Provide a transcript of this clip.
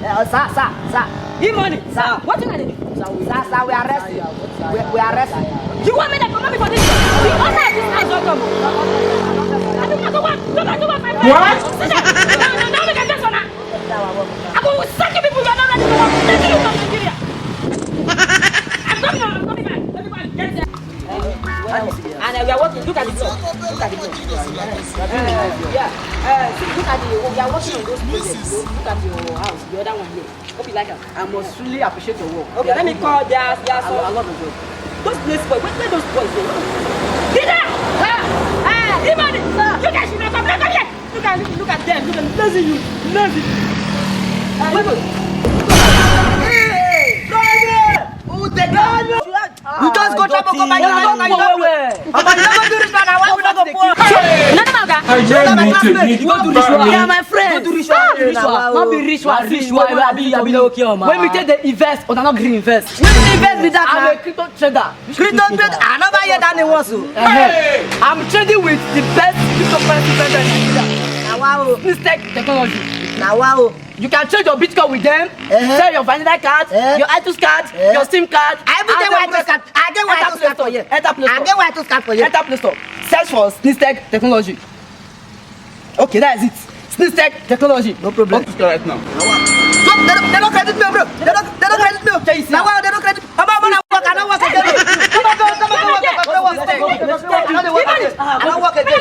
Sir. E-money. Sir. What you do? Sir, we arrest you. We arrest you. You want me to come for this? The owner of this house don't come. I do not want. What? No, look at this one. I will suck you people. You are not ready to work. Take you from Nigeria. I'm coming back. Everybody, get there. And we are working. Look at the floor. Look at the floor. Yeah. Look at the. We are working on those projects. Look at your house. The other one here. Hope you like it. I must really appreciate your work. Okay, let me call their I love the job. those place boys. Where those boys go? Dinner! E-money! You guys should not come here! Look at them. Look at lazy you. Lazy. You just go chop and you don't do this man. I want to go poor. I just need to eat Yeah, my friend. Not be rich one. When we take the invest, or not green invest. You invest with that. I'm a crypto trader. Crypto trade. I never hear that name once. I'm trading with the best cryptocurrency vendor in Nigeria. Now wow. Nistec technology. Now wow. You can trade your Bitcoin with them, sell your vanilla card, your iTunes card, your SIM card. I get white card. I get white card for you. Enter Play Store. I get white card for you. Enter Play Store. Search for Nistec technology. Okay, that is it. Nistec technology. No problem. Let's go right now. They don't credit me, bro. They don't credit me. Now wow, they don't credit. Come on, I don't work again. Come on, I don't work again.